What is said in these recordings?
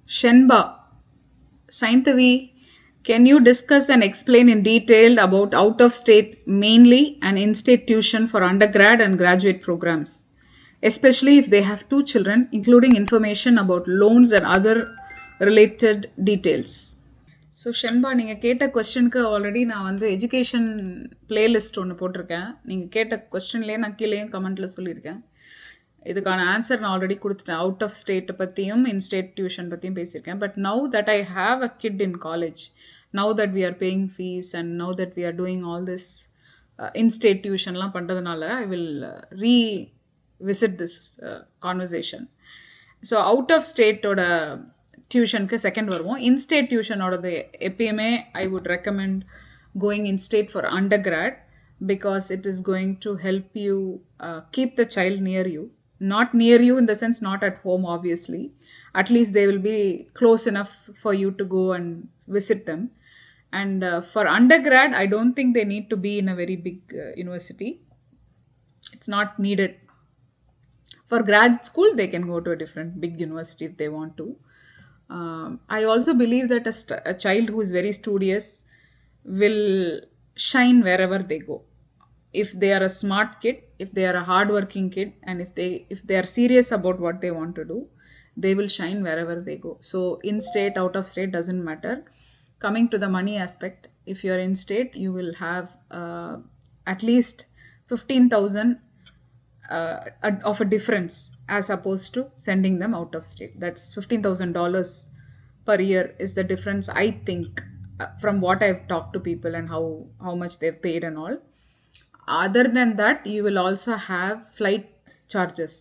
Shenba, Sainthavi, can you discuss and explain in detail about out of state mainly and in state tuition for undergrad and graduate programs, especially if they have two children, including information about loans and other related details? So Shenba நீங்கள் கேட்ட கொஸ்டினுக்கு already நான் வந்து education playlist ஒன்று போட்டிருக்கேன். நீங்கள் கேட்ட கொஸ்டின்லேயே நான் கீழேயும் கமெண்ட்டில் சொல்லியிருக்கேன். இதுக்கான ஆன்சர் நான் ஆல்ரெடி கொடுத்துட்டேன். அவுட் ஆஃப் ஸ்டேட்டை பற்றியும் இன் ஸ்டேட் டியூஷன் பற்றியும் பேசியிருக்கேன். But now that I have a kid in college, now that we are paying fees and now that we are doing all this in state டியூஷன்லாம் பண்ணுறதுனால I will visit this conversation. So out of ஸ்டேட்டோட டியூஷனுக்கு second வருவோம். Instate டியூஷனோடது எப்பயுமே I would recommend going instate for undergrad because it is going to help you keep the child near you. Not near you in the sense not at home obviously. At least they will be close enough for you to go and visit them. And for undergrad, I don't think they need to be in a very big university. It's not needed. For grad school, they can go to a different big university if they want to. I also believe that a child who is very studious will shine wherever they go. If they are a smart kid, if they are a hardworking kid, and if they are serious about what they want to do, they will shine wherever they go. So in state, out of state doesn't matter. Coming to the money aspect, if you are in state, you will have at least 15,000 of a difference as opposed to sending them out of state. That's $15,000 per year is the difference, I think, from what I've talked to people and how much they've paid and all. Other than that, you will also have flight charges.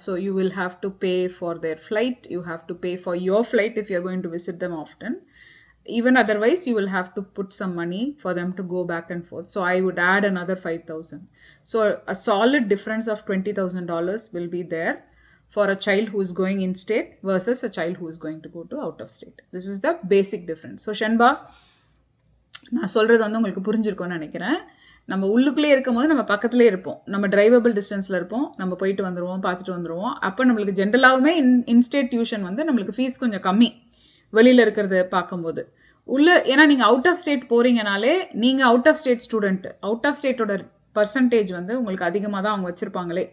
So you will have to pay for their flight. You have to pay for your flight if you're going to visit them often. Even otherwise, you will have to put some money for them to go back and forth. So I would add another 5,000. So a solid difference of $20,000 will be there for a child who is going in state versus a child who is going to go to out of state. This is the basic difference. So Shenba, நான் சொல்கிறது வந்து உங்களுக்கு புரிஞ்சிருக்கும்னு நினைக்கிறேன். நம்ம உள்ளுக்குள்ளே இருக்கும் போது நம்ம பக்கத்துலேயே இருப்போம், நம்ம டிரைவபிள் டிஸ்டன்ஸில் இருப்போம், நம்ம போயிட்டு வந்துடுவோம், பார்த்துட்டு வந்துடுவோம். அப்போ நம்மளுக்கு ஜென்ரலாகவுமே இன்ஸ்டேட் டியூஷன் வந்து நம்மளுக்கு ஃபீஸ் கொஞ்சம் கம்மி வெளியில் இருக்கிறது பார்க்கும்போது. ஏன்னா நீங்கள் அவுட் ஆஃப் ஸ்டேட் போகிறீங்கனாலே நீங்கள் out of state student, out of ஸ்டேட்டோட பர்சன்டேஜ் வந்து உங்களுக்கு அதிகமாக தான் அவங்க வச்சுருப்பாங்களே.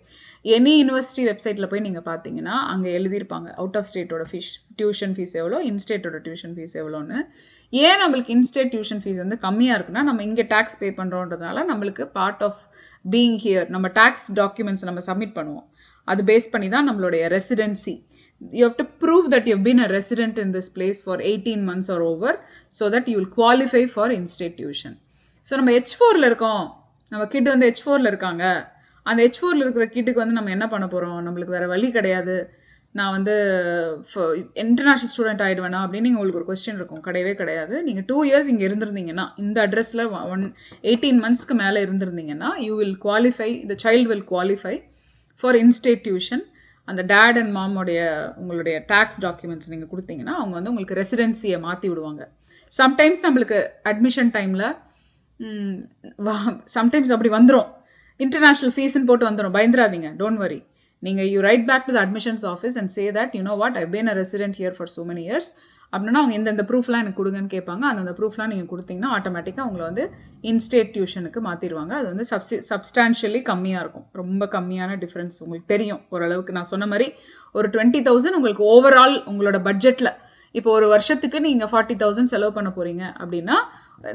எனி யூனிவர்சிட்டி வெப்சைட்டில் போய் நீங்கள் பார்த்தீங்கன்னா அங்கே எழுதியிருப்பாங்க அவுட் ஆஃப் ஸ்டேட்டோட டியூஷன் ஃபீஸ் எவ்வளோ, இன்ஸ்டேட்டோட டியூஷன் ஃபீஸ் எவ்வளோன்னு. ஏன் நம்மளுக்கு இன்ஸ்டேட் டியூஷன் ஃபீஸ் வந்து கம்மியாக இருக்குன்னா, நம்ம இங்கே டேக்ஸ் பே பண்ணுறோன்றதுனால நம்மளுக்கு பார்ட் ஆஃப் பீயிங் ஹியர் நம்ம டேக்ஸ் டாக்குமெண்ட்ஸ் நம்ம சப்மிட் பண்ணுவோம். அது பேஸ் பண்ணி தான் நம்மளுடைய residency. You have to prove that you've been a resident in this place for 18 months or over so that you will qualify for in-state tuition. So நம்ம H4ல இருக்கோம், நம்ம கிட் வந்து H4ல இருக்காங்க. அந்த H4ல இருக்கிற கிட்டுக்கு வந்து நம்ம என்ன பண்ண போகிறோம், நம்மளுக்கு வேறு வழி கிடையாது. நான் வந்து இன்டர்நேஷ்னல் ஸ்டூடெண்ட் ஆகிடுவேனா அப்படின்னு நீங்கள் உங்களுக்கு ஒரு கொஸ்டின் இருக்கும். கிடையவே கிடையாது. நீங்கள் 2 years இங்கே இருந்திருந்தீங்கன்னா, இந்த அட்ரஸில் 18 monthsக்கு மேலே இருந்திருந்தீங்கன்னா, you will qualify, the child will qualify for instate tuition. அந்த டேட் அண்ட் மாமோடைய உங்களுடைய டேக்ஸ் டாக்குமெண்ட்ஸ் நீங்கள் கொடுத்தீங்கன்னா அவங்க வந்து உங்களுக்கு ரெசிடென்சியை மாற்றி விடுவாங்க. சம்டைம்ஸ் நம்மளுக்கு அட்மிஷன் டைமில் சம்டைம்ஸ் அப்படி வந்துடும், இன்டர்நேஷ்னல் ஃபீஸ்ன்னு போட்டு வந்துடும். பயந்துராதீங்க, டோன்ட் வரி. நீங்கள் you write back to the admissions office and say that you know what, I been a resident here for so many years அப்படின்னா அவங்க இந்த ப்ரூஃப்லாம் எனக்கு கொடுங்கன்னு கேட்பாங்க. அந்த ப்ரூஃப்லாம் நீங்கள் கொடுத்தீங்கன்னா ஆட்டோமேட்டிக்காக அவங்கள வந்து இன்ஸ்டேட் டியூஷனுக்கு மாற்றிடுவாங்க. அது வந்து சப்ஸ்டான்ஷியலி கம்மியாக இருக்கும், ரொம்ப கம்மியான டிஃப்ரென்ஸ் உங்களுக்கு தெரியும் ஓரளவுக்கு. நான் சொன்ன மாதிரி ஒரு 20,000 உங்களுக்கு ஓவரால் உங்களோட பட்ஜெட்டில். இப்போ ஒரு வருஷத்துக்கு நீங்கள் 40,000 செலவு பண்ண போகிறீங்க அப்படின்னா,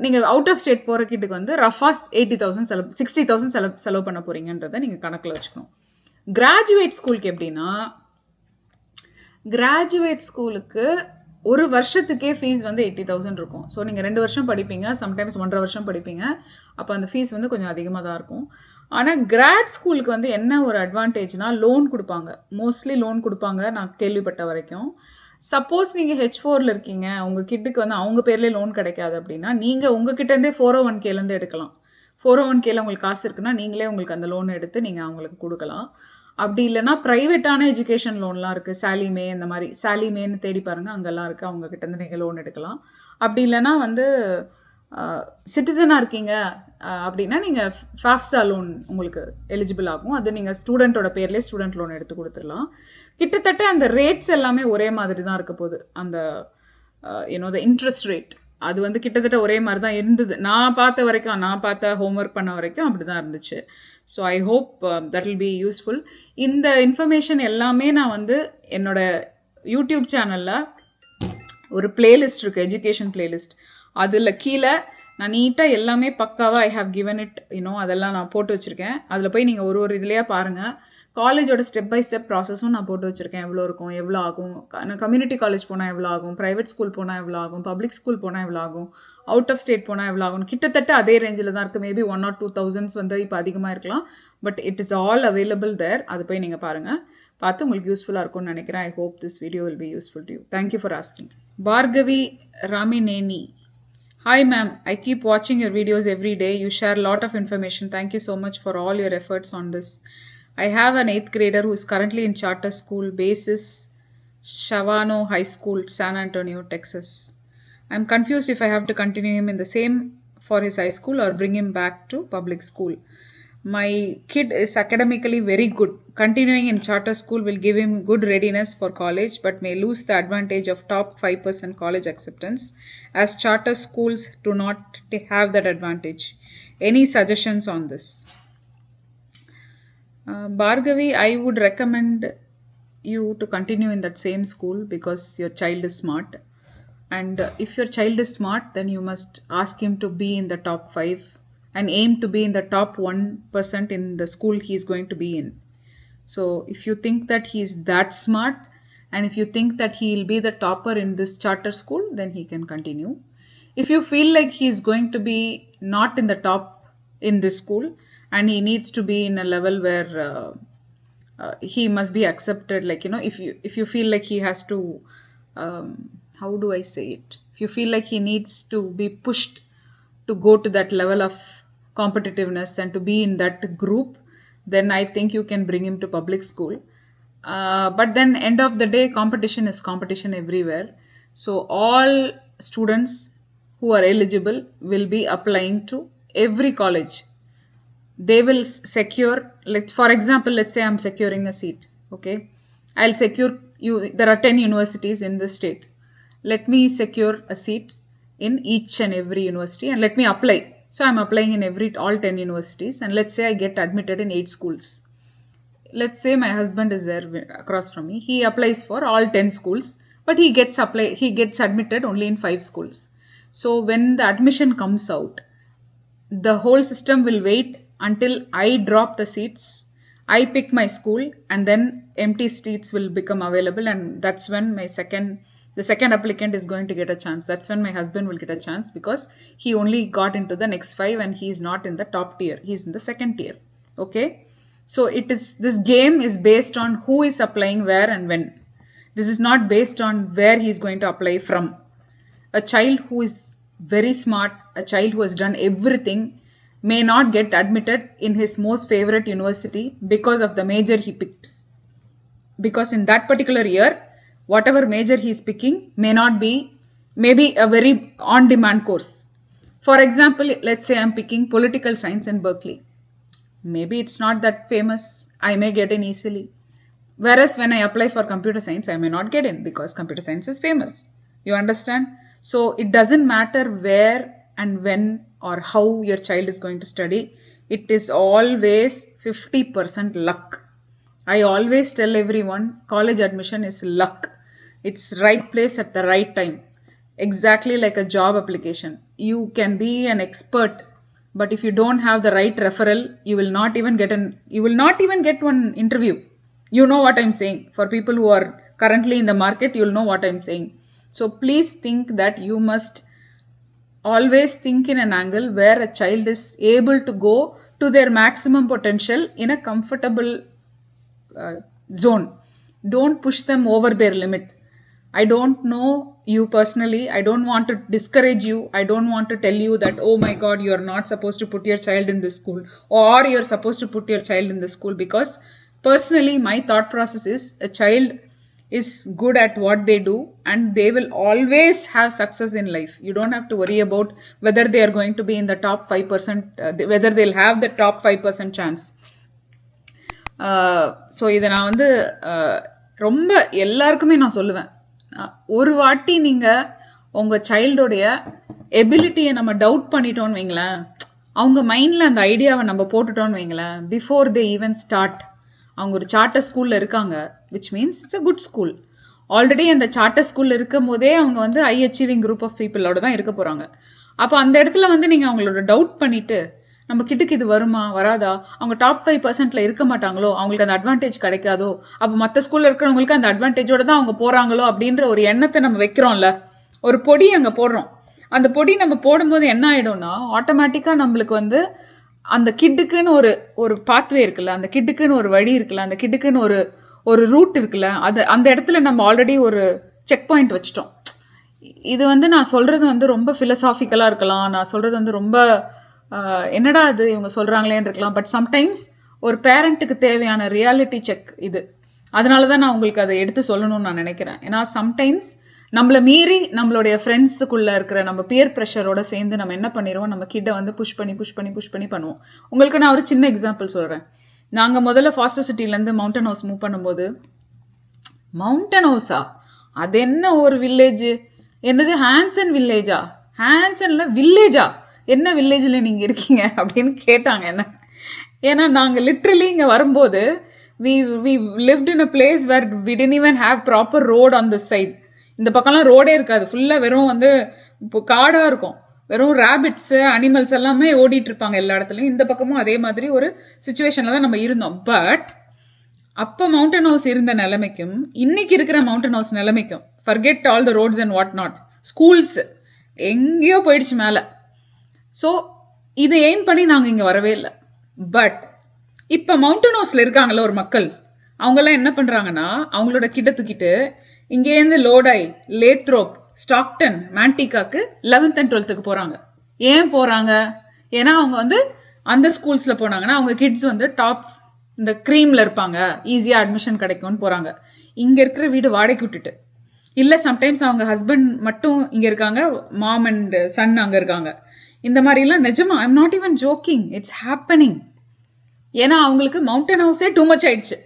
நீங்கள் அவுட் ஆஃப் ஸ்டேட் போகிற கிட்டுக்கு வந்து ரஃபாஸ் 80,000 60,000 செலவு பண்ண போகிறீங்கன்றதை நீங்கள் கணக்கில் வச்சுக்கணும். கிராஜுவேட் ஸ்கூலுக்கு எப்படின்னா, கிராஜுவேட் ஸ்கூலுக்கு ஒரு வருஷத்துக்கே ஃபீஸ் வந்து 80,000 இருக்கும். ஸோ நீங்கள் 2 வருஷம் படிப்பீங்க, சம்டைம்ஸ் 1.5 வருஷம் படிப்பீங்க. அப்போ அந்த ஃபீஸ் வந்து கொஞ்சம் அதிகமாக தான் இருக்கும். ஆனால் கிராட் ஸ்கூலுக்கு வந்து என்ன ஒரு அட்வான்டேஜ்னால் லோன் கொடுப்பாங்க, மோஸ்ட்லி லோன் கொடுப்பாங்க நான் கேள்விப்பட்ட வரைக்கும். சப்போஸ் நீங்கள் H4ல இருக்கீங்க, உங்கள் கிட்டுக்கு வந்து அவங்க பேர்லேயே லோன் கிடைக்காது அப்படின்னா, நீங்கள் உங்கள் கிட்டேருந்தே 401(k)லேருந்து எடுக்கலாம். 401(k)ல உங்களுக்கு காசு இருக்குன்னா நீங்களே உங்களுக்கு அந்த லோன் எடுத்து நீங்கள் அவங்களுக்கு கொடுக்கலாம். அப்படி இல்லைனா ப்ரைவேட்டான எஜுகேஷன் லோன்லாம் இருக்குது, சாலிமே இந்த மாதிரி, சாலிமேன்னு தேடி பாருங்கள், அங்கெல்லாம் இருக்குது, அவங்கக்கிட்டேருந்து நீங்கள் லோன் எடுக்கலாம். அப்படி இல்லைனா வந்து சிட்டிசனாக இருக்கீங்க அப்படின்னா நீங்கள் ஃபாஃப்ஸா லோன் உங்களுக்கு எலிஜிபிள் ஆகும். அது நீங்கள் ஸ்டூடெண்ட்டோட பேர்லேயே ஸ்டூடெண்ட் லோன் எடுத்து கொடுத்துடலாம். கிட்டத்தட்ட அந்த ரேட்ஸ் எல்லாமே ஒரே மாதிரி தான் இருக்க போகுது. அந்த த இன்ட்ரெஸ்ட் ரேட் அது வந்து கிட்டத்தட்ட ஒரே மாதிரி தான் இருந்தது. நான் பார்த்த ஹோம்ஒர்க் பண்ண வரைக்கும் அப்படி தான் இருந்துச்சு. So I hope that will be useful. இந்த இன்ஃபர்மேஷன் எல்லாமே நான் வந்து என்னோட யூடியூப் சேனலில் ஒரு பிளேலிஸ்ட் இருக்குது, எஜுகேஷன் பிளேலிஸ்ட். அதில் கீழே நான் நீட்டாக எல்லாமே பக்காவாக ஐ ஹாவ் கிவன் இட் அதெல்லாம் நான் போட்டு வச்சுருக்கேன். அதில் போய் நீங்கள் ஒரு இதுலேயே பாருங்கள். காலேஜோட ஸ்டெப் பை ஸ்டெப் ப்ராசஸும் நான் போட்டு வச்சுருக்கேன். எவ்வளோ இருக்கும், எவ்வளோ ஆகும், கம்யூனிட்டி காலேஜ் போனால் எவ்வளோ ஆகும், ப்ரைவேட் ஸ்கூல் போனால் எவ்வளோ ஆகும், பப்ளிக் ஸ்கூல் போனால் எவ்வளோ ஆகும், அவுட் ஆஃப் ஸ்டேட் போனால் எவ்வளோ ஆகும். கிட்டத்தட்ட அதே ரேஞ்சில் தான் இருக்குது. மேபி 1 or 2 thousands வந்து இப்போ அதிகமாக இருக்கலாம். But it is all available there. அது போய் நீங்கள் பாருங்கள். பார்த்து உங்களுக்கு யூஸ்ஃபுல்லாக இருக்கும்னு நினைக்கிறேன். I hope this video will be useful to you. Thank you for asking. Bhargavi Ramineni. Hi ma'am, I keep watching your videos every day. You share a lot of information. Thank you so much for all your efforts on this. I have an 8th grader who is currently in charter school basis Shavano High School, San Antonio, Texas. I'm confused if I have to continue him in the same for his high school or bring him back to public school. My kid is academically very good. Continuing in charter school will give him good readiness for college but may lose the advantage of top 5% college acceptance as charter schools do not have that advantage. Any suggestions on this? Bhargavi, I would recommend you to continue in that same school because your child is smart. And if your child is smart, then you must ask him to be in the top 5 and aim to be in the top 1% in the school he is going to be in. So if you think that he is that smart and if you think that he will be the topper in this charter school, then he can continue. If you feel like he is going to be not in the top in this school and he needs to be in a level where he must be accepted, like if you feel like he has to how do I say it, if you feel like he needs to be pushed to go to that level of competitiveness and to be in that group, then I think you can bring him to public school. But then end of the day, competition is competition everywhere. So all students who are eligible will be applying to every college. They will secure, for example, let's say I'm securing a seat. Okay, I'll secure you. There are 10 universities in the state. Let me secure a seat in each and every university and let me apply. So I'm applying in all 10 universities and let's say I get admitted in 8 schools. Let's say my husband is there across from me. He applies for all 10 schools, but he gets admitted only in 5 schools. So when the admission comes out, the whole system will wait until I drop the seats, I pick my school, and then empty seats will become available, and that's when the second applicant is going to get a chance. That's when my husband will get a chance because he only got into the next 5 and he is not in the top tier. He's in the second tier. Okay. So this game is based on who is applying where and when. This is not based on where he is going to apply from. A child who is very smart, a child who has done everything, may not get admitted in his most favorite university because of the major he picked. Because in that particular year, whatever major he is picking may be a very on-demand course. For example, let's say I'm picking political science in Berkeley. Maybe it's not that famous. I may get in easily. Whereas when I apply for computer science, I may not get in because computer science is famous. You understand? So it doesn't matter where and when or how your child is going to study. It is always 50% luck. I always tell everyone, college admission is luck. It's right place at the right time. Exactly like a job application. You can be an expert, but if you don't have the right referral, you will not even get one interview. You know what I'm saying. For people who are currently in the market, you'll know what I'm saying. So please think that you must always think in an angle where a child is able to go to their maximum potential in a comfortable zone. Don't push them over their limit. I don't know you personally. I don't want to discourage you. I don't want to tell you that, oh my God, you are not supposed to put your child in this school or you're supposed to put your child in this school, because personally my thought process is a child is good at what they do, and they will always have success in life. You don't have to worry about whether they are going to be in the top 5%, whether they'll have the top 5% chance. So இதை நான் வந்து ரொம்ப எல்லாருக்குமே நான் சொல்லுவேன். ஒரு வாட்டி நீங்கள் உங்கள் சைல்டோடைய எபிலிட்டியை நம்ம டவுட் பண்ணிட்டோன்னு வைங்களேன், அவங்க மைண்டில் அந்த ஐடியாவை நம்ம போட்டுட்டோன்னு வைங்களேன், பிஃபோர் தே ஈவன் ஸ்டார்ட். அவங்க ஒரு சார்ட்டர் ஸ்கூலில் இருக்காங்க, which means it's a good school. Already அந்த சார்ட்டர் ஸ்கூலில் இருக்கும் போதே அவங்க வந்து ஹை அச்சீவிங் குரூப் ஆஃப் பீப்புளோட தான் இருக்க போகிறாங்க. அப்போ அந்த இடத்துல வந்து நீங்கள் அவங்களோட டவுட் பண்ணிவிட்டு நம்ம கிட்டக்கு இது வருமா வராதா, அவங்க டாப் 5%ல் இருக்க மாட்டாங்களோ, அவங்களுக்கு அந்த அட்வான்டேஜ் கிடைக்காதோ, அப்போ மற்ற ஸ்கூலில் இருக்கிறவங்களுக்கு அந்த அட்வான்டேஜோடு தான் அவங்க போகிறாங்களோ அப்படின்ற ஒரு எண்ணத்தை நம்ம வைக்கிறோம்ல. ஒரு பொடி அங்கே போடுறோம். அந்த பொடி நம்ம போடும்போது என்ன ஆகிடும்னா, ஆட்டோமேட்டிக்காக நம்மளுக்கு வந்து அந்த கிட்டுக்குன்னு ஒரு பாத்வே இருக்குல்ல, அந்த கிட்டுக்குன்னு ஒரு வழி இருக்குல்ல, அந்த கிட்டுக்குன்னு ஒரு ரூட் இருக்குல்ல, அந்த இடத்துல நம்ம ஆல்ரெடி ஒரு செக் பாயிண்ட் வச்சிட்டோம். இது வந்து நான் சொல்கிறது வந்து ரொம்ப ஃபிலசாஃபிக்கலாக இருக்கலாம், நான் சொல்கிறது வந்து ரொம்ப என்னடா அது இவங்க சொல்கிறாங்களேன்னு இருக்கலாம். பட் சம்டைம்ஸ் ஒரு பேரண்ட்டுக்கு தேவையான ரியாலிட்டி செக் இது. அதனால தான் நான் உங்களுக்கு அதை எடுத்து சொல்லணும்னு நான் நினைக்கிறேன். ஏன்னா சம்டைம்ஸ் நம்மளை மீறி நம்மளுடைய ஃப்ரெண்ட்ஸுக்குள்ளே இருக்கிற நம்ம பியர் ப்ரெஷரோட சேர்ந்து நம்ம என்ன பண்ணிடுவோம், நம்ம கிட்ட வந்து புஷ் பண்ணி பண்ணுவோம். உங்களுக்கு நான் ஒரு சின்ன எக்ஸாம்பிள் சொல்கிறேன். நாங்கள் முதல்ல ஃபாஸ்டர் சிட்டிலேருந்து மவுண்டன் ஹவுஸ் மூவ் பண்ணும்போது, மவுண்டன் ஹவுஸா அது என்ன ஒரு வில்லேஜு, என்னது ஹான்சன் வில்லேஜா, ஹான்சனில் வில்லேஜா, என்ன வில்லேஜில் நீங்கள் இருக்கீங்க அப்படின்னு கேட்டாங்க என்ன. ஏன்னா நாங்கள் லிட்ரலி இங்கே வரும்போது we lived in a place where we didn't even have proper road on this side. இந்த பக்கம்லாம் ரோடே இருக்காது, ஃபுல்லாக வெறும் வந்து இப்போ காடாக இருக்கும், வெறும் ரேபிட்ஸு அனிமல்ஸ் எல்லாமே ஓடிட்டு இருப்பாங்க எல்லா இடத்துலையும். இந்த பக்கமும் அதே மாதிரி ஒரு சுச்சுவேஷனில் தான் நம்ம இருந்தோம். பட் அப்போ மவுண்டன் ஹவுஸ் இருந்த நிலைமைக்கும் இன்னைக்கு இருக்கிற மவுண்டன் ஹவுஸ் நிலைமைக்கும், forget all the roads and what not, schools எங்கேயோ போயிடுச்சு மேலே. ஸோ இதை எய்ம் பண்ணி நாங்கள் இங்கே வரவே இல்லை. பட் இப்போ மவுண்டன் ஹவுஸில் இருக்காங்களே ஒரு மக்கள், அவங்கெல்லாம் என்ன பண்ணுறாங்கன்னா, அவங்களோட கிட்ட தூக்கிட்டு இங்கேருந்து லோடாய், லேத்ரோப், ஸ்டாக்டன், மேண்டிகாக்கு 11th and 12th போகிறாங்க. ஏன் போகிறாங்க? ஏன்னா அவங்க வந்து அந்த ஸ்கூல்ஸில் போனாங்கன்னா அவங்க கிட்ஸ் வந்து டாப் இந்த க்ரீமில் இருப்பாங்க, ஈஸியாக அட்மிஷன் கிடைக்கும்னு போகிறாங்க. இங்கே இருக்கிற வீடு வாடகைக்கு விட்டுட்டு, இல்லை சம்டைம்ஸ் அவங்க ஹஸ்பண்ட் மட்டும் இங்கே இருக்காங்க, மாம் அண்ட் சன் அங்கே இருக்காங்க. இந்த மாதிரிலாம் நிஜமா, I'm not even joking, it's happening. ஏன்னா அவங்களுக்கு மவுண்டன் ஹவுஸே டூ மச் ஆயிடுச்சு.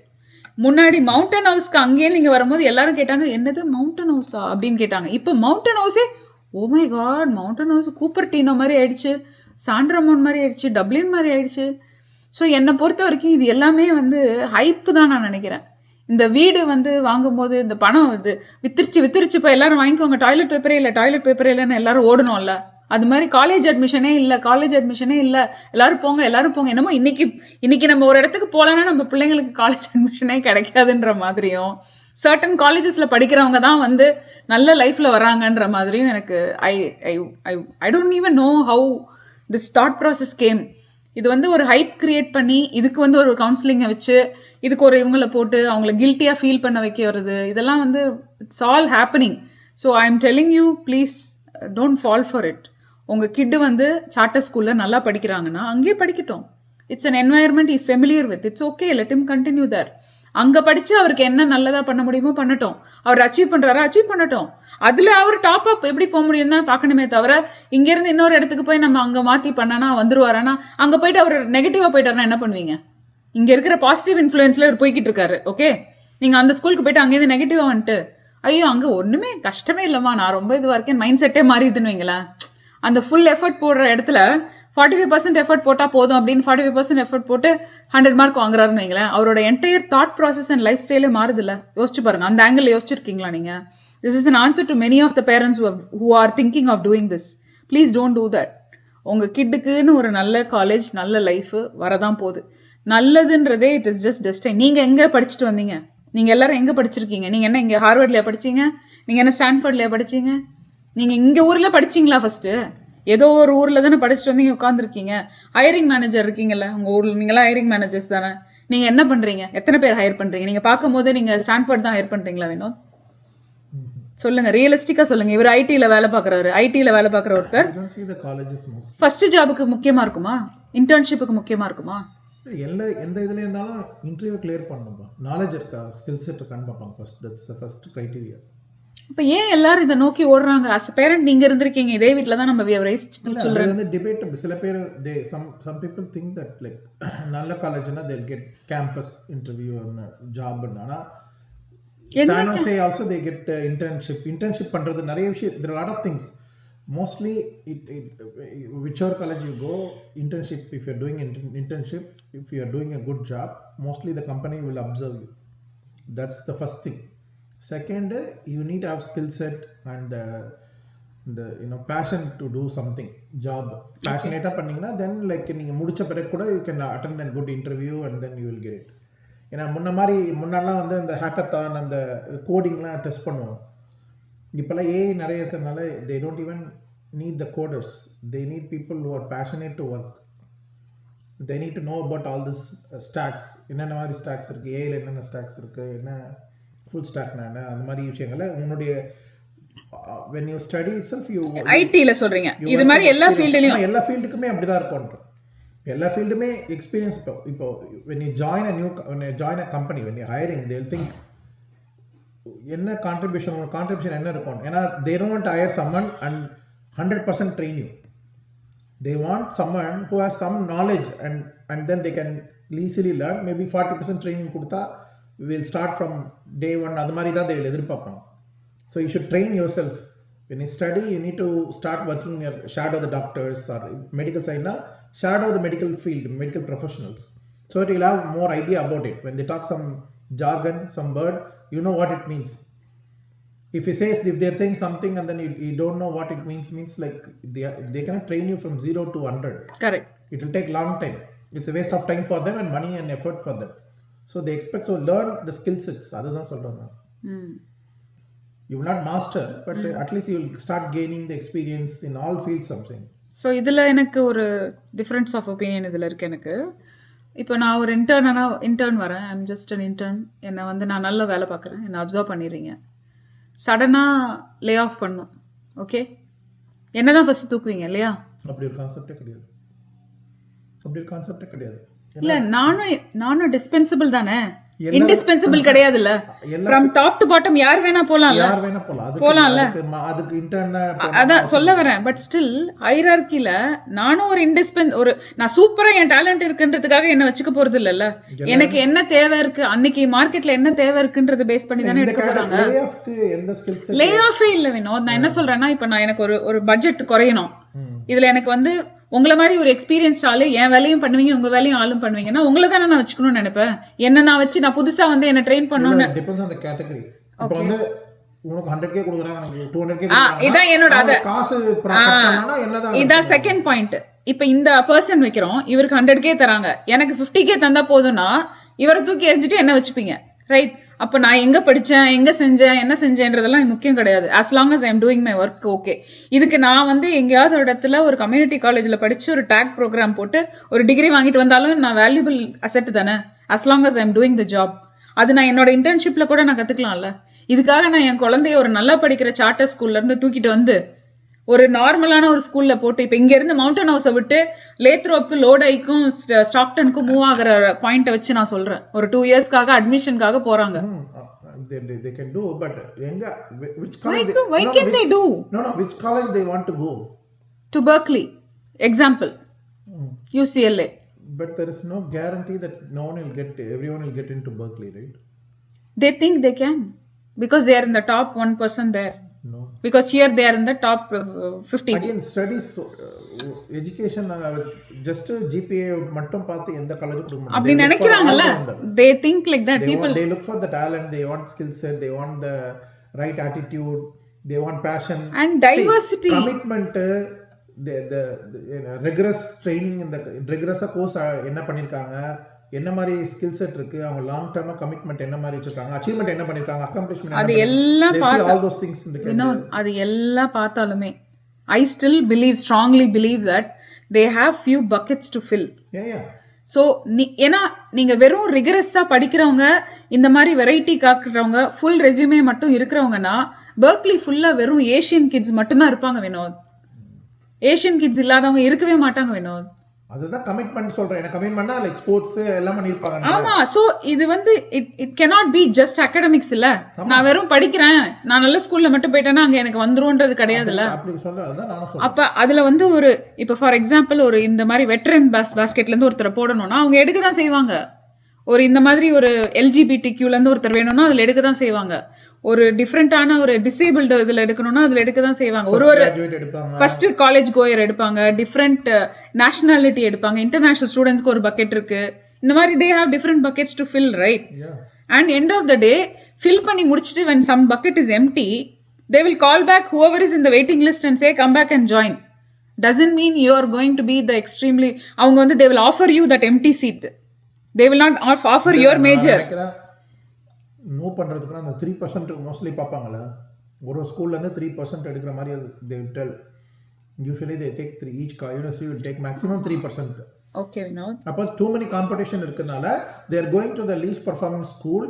முன்னாடி மவுண்டன் ஹவுஸ்க்கு அங்கேயே நீங்கள் வரும்போது எல்லாரும் கேட்டாங்க, என்னது மவுண்டன் ஹவுஸா அப்படின்னு கேட்டாங்க. இப்போ மவுண்டன் ஹவுஸே, oh my God, mountain house Cupertino மாதிரி ஆயிடுச்சு, சாண்ட்ரமோன் மாதிரி ஆயிடுச்சு, டப்ளின் மாதிரி ஆயிடுச்சு. ஸோ என்னை பொறுத்த வரைக்கும் இது எல்லாமே வந்து ஹைப்பு தான் நான் நினைக்கிறேன். இந்த வீடு வந்து வாங்கும்போது இந்த பணம் இது வித்துருச்சு இப்போ எல்லாரும் வாங்கிக்கோங்க, டாய்லெட் பேப்பரே இல்லைன்னு எல்லாரும் ஓடணும்ல. அது மாதிரி காலேஜ் அட்மிஷனே இல்லை, எல்லாரும் போங்க. என்னமோ இன்னைக்கு நம்ம ஒரு இடத்துக்கு போகலன்னா நம்ம பிள்ளைங்களுக்கு காலேஜ் அட்மிஷனே கிடைக்காதுன்ற மாதிரியும், சர்டன் காலேஜஸில் படிக்கிறவங்க தான் வந்து நல்ல லைஃப்பில் வராங்கன்ற மாதிரியும் எனக்கு I don't even know how this thought process game. இது வந்து ஒரு ஹைப் கிரியேட் பண்ணி இதுக்கு வந்து ஒரு கவுன்சிலிங்கை வச்சு இதுக்கு ஒரு இவங்களை போட்டு அவங்கள கில்ட்டியாக ஃபீல் பண்ண வைக்க வருது. இதெல்லாம் வந்து it's all happening. So I am telling you, please don't fall for it. உங்கள் கிட்டு வந்து சார்ட்டர் ஸ்கூலில் நல்லா படிக்கிறாங்கன்னா அங்கேயே படிக்கட்டும். It's an environment is familiar with, it's okay, let him continue there. அங்கே படித்து அவருக்கு என்ன நல்லதாக பண்ண முடியுமோ பண்ணட்டும். அவர் அச்சீவ் பண்ணுறாரா அச்சீவ் பண்ணட்டும். அதில் அவர் டாப் அப் எப்படி போக முடியும்னா பார்க்கணுமே தவிர, இங்கேருந்து இன்னொரு இடத்துக்கு போய் நம்ம அங்கே மாற்றி பண்ணனா வந்துருவாரானா, அங்கே போயிட்டு அவர் நெகட்டிவாக போயிட்டாருன்னா என்ன பண்ணுவீங்க? இங்கே இருக்கிற பாசிட்டிவ் இன்ஃப்ளூயன்ஸில் அவர் போய்கிட்டு இருக்காரு. ஓகே, நீங்கள் அந்த ஸ்கூலுக்கு போயிட்டு அங்கேருந்து நெகட்டிவாக வந்துட்டு, ஐயோ அங்கே ஒன்றுமே கஷ்டமே இல்லைம்மா, நான் ரொம்ப இதுவாக இருக்கேன், மைண்ட் செட்டே மாறிடுதுன்னு வைங்களேன். அந்த ஃபுல் எஃபர்ட் போடுற இடத்துல 45% எஃபர்ட் போட்டால் போதும் அப்படின்னு 45% எஃபர்ட் போட்டு 100 மார்க் வாங்குறாருன்னு வைங்களேன். அவரோட entire thought process and life ஸ்டைலே மாறுதில்ல. யோசிச்சு பாருங்க, அந்த ஆங்கிள் யோசிச்சிருக்கீங்களா நீங்கள்? This is an answer to many of the parents who are thinking of doing this. Please don't do that. உங்கள் கிட்டுக்குன்னு ஒரு நல்ல காலேஜ், நல்ல லைஃபு வரதான் போகுது. நல்லதுன்றதே இட் இஸ் ஜஸ்ட் டெஸ்டைன். நீங்கள் எங்கே படிச்சுட்டு வந்தீங்க? நீங்கள் எல்லாரும் எங்கே படிச்சிருக்கீங்க? நீங்கள் என்ன இங்கே ஹார்வர்ட்லேயே படிச்சீங்க? நீங்கள் என்ன ஸ்டான்ஃபோர்ட்லேயே படிச்சீங்க? நீங்கள் இங்கே ஊரில் படிச்சிங்களா? ஃபஸ்ட்டு ஏதோ ஒரு ஊரில் தானே படிச்சுட்டு வந்தீங்க, உட்காந்துருக்கீங்க. ஹையரிங் மேனேஜர் இருக்கீங்கல்ல உங்கள் ஊரில், நீங்களாம் ஹையரிங் மேனேஜர்ஸ் தானே. நீங்கள் என்ன பண்ணுறீங்க? எத்தனை பேர் ஹையர் பண்ணுறீங்க? நீங்கள் பார்க்கும்போது நீங்கள் ஸ்டான்ஃபோர்ட் தான் ஹையர் பண்ணுறீங்களா? வேணும் சொல்லுங்கள், ரியலிஸ்டிக்காக சொல்லுங்கள். இவர் ஐடியில் வேலை பார்க்குற ஒருத்தர் ஃபஸ்ட்டு ஜாபுக்கு முக்கியமாக இருக்குமா? இன்டர்ன்ஷிப்புக்கு முக்கியமாக இருக்குமா? எந்த இதில் இருந்தாலும் இன்டர்வியூ கிளியர் பண்ணணும்ப்பா. நாலேஜ் இருக்கா, ஸ்கில் செட் இருக்கான்னு பார்ப்பாங்க first. That's the first criteria. இப்போ ஏன் எல்லாரும் இதை நோக்கி ஓடுறாங்க? அஸ் பேரண்ட் நீங்கள் இருந்திருக்கீங்க, இதே வீட்டில் தான் நம்ம அது வந்து டிபேட்டபிள். சில பேர் some people think that like நல்ல காலேஜ்னா they'll get campus interview ஜாப்னு. ஆனால் San Jose also they get internship பண்றது நிறைய விஷயம். there are a lot of things. Mostly whichever college you go, internship, if you're doing internship, if you're doing a good job, mostly the company will observe you. That's the first thing. Second, you need to have skill set and the passion to do something job. Passionate பண்ணீங்கன்னா then like நீங்க முடிச்ச பிறகு கூட you can attend a good interview and then you will get it. ஏன்னா முன்னெல்லாம் வந்து இந்த hackathon அந்த கோடிங்லாம் டெஸ்ட் பண்ணுவோம். இப்போல்லாம் ஏஐ நிறைய இருக்கிறதுனால they don't even need the coders. They need people who are passionate to work. They need to know about all this stacks. என்னென்ன மாதிரி ஸ்டாக்ஸ் இருக்குது, ஏஐல என்னென்ன ஸ்டாக்ஸ் இருக்குது, என்ன ஃபுல் ஸ்டாக்னா என்ன, அந்த மாதிரி விஷயங்களை உன்னுடைய when you study itself you ஐடில சொல்றீங்க. இது மாதிரி எல்லா ஃபீல்டுக்குமே அப்படிதான் இருக்கும். எல்லா ஃபீல்டுமே எக்ஸ்பீரியன்ஸ். இப்போ when you join a company, when you're hiring, they'll think என்ன கான்ட்ரிபியூஷன் என்ன இருக்கும். ஏன்னா they don't want to hire someone and 100% train you. They want someone who has some knowledge and then they can easily learn. Maybe 40% training கொடுத்தா will start from day one. அது மாதிரி தான் they will எதிர்பார்ப்பாங்க. So you should train yourself. When you study, you need to start working in your shadow the doctors or medical side na shadow the medical field, medical professionals, so that you'll have more idea about it. When they talk some jargon, some word, you know what it means. If they're saying something and then you don't know what it means like they cannot train you from 0 to 100. Correct. It will take long time. It's a waste of time for them and money and effort for them. So they expect, so learn the skill sets. Adha solranga. You will not master, but at least you will start gaining the experience in all fields something. So இதில் எனக்கு ஒரு difference of opinion இதில் இருக்குது எனக்கு. இப்போ நான் ஒரு intern வரேன். I'm just an intern. என்னை வந்து நான் நல்ல வேலை பார்க்குறேன், என்னை அப்சர்வ் பண்ணிடுறீங்க. சடனாக லே ஆஃப் பண்ணும். ஓகே, என்ன தான் ஃபஸ்ட்டு தூக்குவீங்க இல்லையா? அப்படி ஒரு கான்செப்டே கிடையாது. இல்லை, நானும் டிஸ்பென்சிபிள் தானே, இன்டிஸ்பென்சிபிள் கிடையாதுல்ல. ஃப்ரம் டாப் டு பாட்டம் யார் வேணா போலாம்ல. அதுக்கு இன்டர்ன் அதான் சொல்ல வரேன். பட் ஸ்டில் ஹைரார்க்கில நானும் ஒரு நான் சூப்பரா என் டேலண்ட் இருக்குன்றதுக்காக என்ன வச்சுக்க போறது இல்லல்ல. எனக்கு என்ன தேவை இருக்கு, அன்னைக்கு மார்க்கெட்ல என்ன தேவை இருக்குன்றது பேஸ் பண்ணி தானே எடுக்க போறாங்க. லே ஆஃபே இல்ல வினோத். நான் என்ன சொல்றேன்னா, இப்ப நான் எனக்கு ஒரு பட்ஜெட் குறையணும். இதுல எனக்கு வந்து உங்களை மாதிரி ஒரு எக்ஸ்பீரியன்ஸ் ஆளு என் வேலையும் பண்ணுவீங்க, உங்க வேலையும் ஆளும் பண்ணுவீங்கன்னா உங்களை தானே நான் வச்சுக்கணும்னு நினைப்பேன். என்ன நான் வச்சு நான் புதுசா வந்து என்ன ட்ரெயின் பண்ணணும்னு. Depends on the category. இப்போ வந்து உங்களுக்கு 100k கொடுக்குறாங்க, எனக்கு 200k. இதான் என்னோட காசு பண்ணனா என்னதான். இதான் செகண்ட் பாயிண்ட். இப்போ இந்த பர்சன் வைக்கிறோம், இவருக்கு 100k தராங்க, எனக்கு 50k தந்தா போதும்னா இவரை தூக்கி எறிஞ்சிட்டு என்ன வச்சுப்பீங்க, ரைட்? அப்போ நான் எங்கே படித்தேன், எங்கே செஞ்சேன், என்ன செஞ்சேன்றதெல்லாம் முக்கியம் கிடையாது. as long as I am doing my work, okay. இதுக்கு நான் வந்து எங்கேயாவது ஒரு இடத்துல ஒரு கம்யூனிட்டி காலேஜில் படித்து ஒரு டேக் ப்ரோக்ராம் போட்டு ஒரு டிகிரி வாங்கிட்டு வந்தாலும் நான் வேல்யூபிள் அசெட் தானே, as long as I am doing the job. அது நான் என்னோட இன்டர்ன்ஷிப்பில் கூட நான் கற்றுக்கலாம்ல. இதுக்காக நான் என் குழந்தைய ஒரு நல்லா படிக்கிற சார்ட்டர் ஸ்கூல்லேருந்து தூக்கிட்டு வந்து ஒரு நார்மலான ஒரு ஸ்கூலில் போட்டு, இப்போ இங்கேருந்து மவுண்டன் ஹவுஸை விட்டு லேத்ரோப்புக்கு லோடைக்கும் ஸ்டாக்டனுக்கும் மூவ் ஆகிற பாயிண்ட்டை வச்சு நான் சொல்கிறேன். ஒரு 2 இயர்ஸ்க்காக அட்மிஷனுக்காக போகிறாங்க. They can do, but which college? Why can they do? No, which college they want to go? To Berkeley, example. UCLA. But there is no guarantee that everyone will get into Berkeley, right? They think they can because they are in the top 1% there. No. Because here they are in the top 50. Again, studies, education, just GPA மட்டும் பார்த்து எந்த college கொடுக்க மாட்டாங்க. அப்படி நினைக்கிறாங்கல்ல. They think like that. They look for the talent, they want skill set, they want the right attitude, they want passion and diversity. See, commitment, the rigorous training, இந்த rigorous course என்ன பண்ணிருக்காங்க, என்ன மாதிரி skill set இருக்கு, அவங்க long derma commitment என்ன மாதிரி வச்சிருக்காங்க, அச்சீவ்மெண்ட் என்ன பண்ணிருக்காங்க, அக்கம்ப்ளிஷ்மென்ட், அது எல்லாம் all those things in the career. அது எல்லாம் பார்த்தாலுமே I still strongly believe that they have few buckets to fill. Yeah. So ஏன்னா நீங்கள் வெறும் ரிகரஸாக படிக்கிறவங்க, இந்த மாதிரி வெரைட்டி காக்குறவங்க, ஃபுல் ரெஸ்யூமே மட்டும் இருக்கிறவங்கன்னா பெர்க்லி ஃபுல்லாக வெறும் ஏஷியன் கிட்ஸ் மட்டும்தான் இருப்பாங்க வினோத். ஏஷியன் கிட்ஸ் இல்லாதவங்க இருக்கவே மாட்டாங்க வினோத். அதுதான் கமிட்மெண்ட் சொல்றேன். எனக்கு கமிட்மெண்ட்னா லைக் ஸ்போர்ட்ஸ் எல்லாம் பண்ணிருப்பாங்க. ஆமா. சோ இது வந்து it cannot be just academics இல்ல. நான் வெறும் படிக்கிறேன், நான் நல்ல ஸ்கூல்ல மட்டும் போயிட்டேன்னா அங்க எனக்கு வந்துரும்ன்றது கிடையாதுல்ல. அப்படி சொல்றேன். அதான் நானும் சொல்றேன். அப்ப அதுல வந்து ஒரு இப்ப ஃபார் எக்ஸாம்பிள் ஒரு இந்த மாதிரி வெட்டரன் பாஸ்கெட்ல இருந்து ஒருத்தரை போடணும்னா அவங்க எடுக்க தான் செய்வாங்க. ஒரு இந்த மாதிரி ஒரு எல்ஜிபிடிக்யூல இருந்து ஒருத்தர் வேணும்னா அதுல எடுக்க தான் செய்வாங்க. ஒரு டிஃப்ரெண்டான ஒரு டிசேபிள்டு இதுல எடுக்கணும்னா அதுல எடுக்க தான் செய்வாங்க. ஒரு ஃபர்ஸ்ட் காலேஜ் கோயர் எடுப்பாங்க, டிஃப்ரெண்ட் நேஷனாலிட்டி எடுப்பாங்க, இன்டர்நேஷனல் ஸ்டூடெண்ட்ஸ்க்கு ஒரு பக்கெட் இருக்கு. இந்த மாதிரி they have different buckets to fill, right? And end of the day fill பண்ணி முடிச்சுட்டு when some bucket is empty they will call back whoever is in the waiting list and say come back and join. Doesn't mean you are going to be the extremely அவங்க வந்து they will offer you that empty seat. They will not offer your major. Know பண்றதுக்கு அந்த 3% mostly பார்ப்பாங்களா? ஒரு ஸ்கூல்ல இருந்து 3% எடுக்கிற மாதிரி they will tell. Usually they take 3 each university will take maximum 3%. Okay, Vinod. அப்போ too many competition இருக்கனால they are going to the least performing school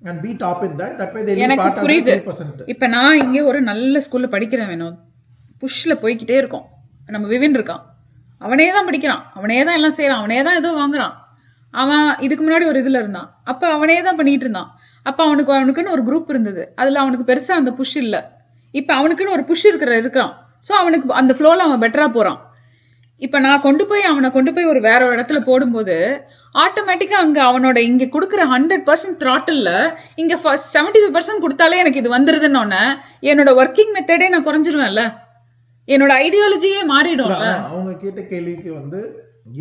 and be top in that way they will part of 3%. இப்போ நான் இங்கே ஒரு நல்ல ஸ்கூல்ல படிக்கிறேன் வினோத். புஷ்ல போய்கிட்டே இருக்கோம். நம்ம விவின் இருக்கான், அவனே தான் படிக்கிறான், அவனே தான் எல்லாம் செய்யறான், அவனே தான் ஏதோ வாங்குறான். அவன் இதுக்கு முன்னாடி ஒரு இதில் இருந்தான், அப்போ அவனே தான் பண்ணிட்டு இருந்தான். அப்போ அவனுக்குன்னு ஒரு குரூப் இருந்தது, அதில் அவனுக்கு பெருசாக அந்த புஷ் இல்லை. இப்போ அவனுக்குன்னு ஒரு புஷ் இருக்கான். ஸோ அவனுக்கு அந்த ஃப்ளோவில் அவன் பெட்டராக போகிறான். இப்போ நான் அவனை கொண்டு போய் ஒரு வேற ஒரு இடத்துல போடும்போது ஆட்டோமேட்டிக்காக அங்கே அவனோட இங்கே கொடுக்குற 100% த்ராட்டில் இங்கே 75% கொடுத்தாலே எனக்கு இது வந்துருதுன்னு என்னோட ஒர்க்கிங் மெத்தடே நான் குறைஞ்சிருவேன்ல, என்னோட ஐடியாலஜியே மாறிடும். அவங்க கேட்ட கேள்விக்கு வந்து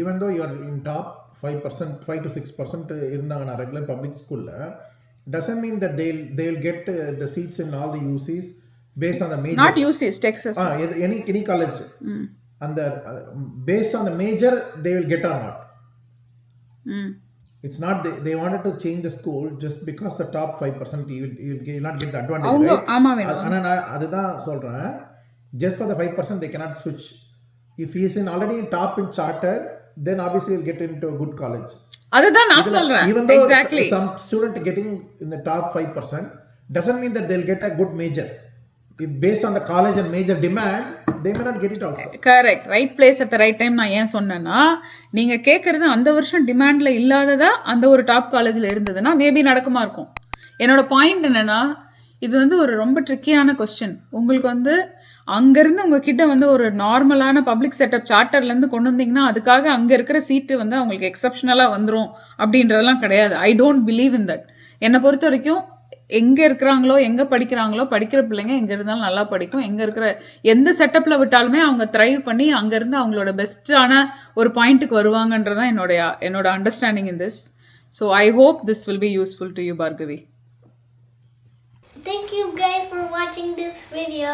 even though you are in top 5%, 5 to 6% இருந்தாங்கன்னா ரெகுலர் பப்ளிக் ஸ்கூல்ல doesn't mean that they'll get the seats in all the UCs based on the major. Not UCs, Texas. Any college. And based on the major they will get or not. It's not they wanted to change the school just because the top 5% you will not get the advantage, right? ஆனா அதுதான் சொல்றேன், just for the 5% they cannot switch. If he is in already top in charter, then obviously he'll get into a good college. அதுதான் நான் சொல்றேன். Even though exactly some student getting in the top 5% doesn't mean that they'll get a good major. If based on the college and major demand they may not get it also. Correct. Right place at the right time. நான் ஏன் சொன்னேன்னா, நீங்க கேட்கறது அந்த வருஷம் டிமாண்ட்ல இல்லாததா அந்த ஒரு top காலேஜ்ல இருந்ததுன்னா மேபி நடக்குமா இருக்கும். என்னோட பாயிண்ட் என்னன்னா, இது வந்து ஒரு ரொம்ப ட்ரிக்கியான கொஸ்டின். உங்களுக்கு வந்து அங்கேருந்து உங்ககிட்ட வந்து ஒரு நார்மலான பப்ளிக் செட்டப் சார்ட்டர்லேருந்து கொண்டு வந்தீங்கன்னா அதுக்காக அங்கே இருக்கிற சீட்டு வந்து அவங்களுக்கு எக்ஸப்ஷனலாக வந்துடும் அப்படின்றதெல்லாம் கிடையாது. I don't believe in that. என்னை பொறுத்த வரைக்கும் எங்கே இருக்கிறாங்களோ, எங்கே படிக்கிறாங்களோ, படிக்கிற பிள்ளைங்க எங்கே இருந்தாலும் நல்லா படிக்கும். எங்கே இருக்கிற எந்த செட்டப்பில் விட்டாலுமே அவங்க த்ரைவ் பண்ணி அங்கேருந்து அவங்களோட பெஸ்ட்டான ஒரு பாயிண்ட்டுக்கு வருவாங்கன்றதான் என்னோட understanding in this. So I hope this will be useful to you, Bhargavi. Thank you guys for watching this video.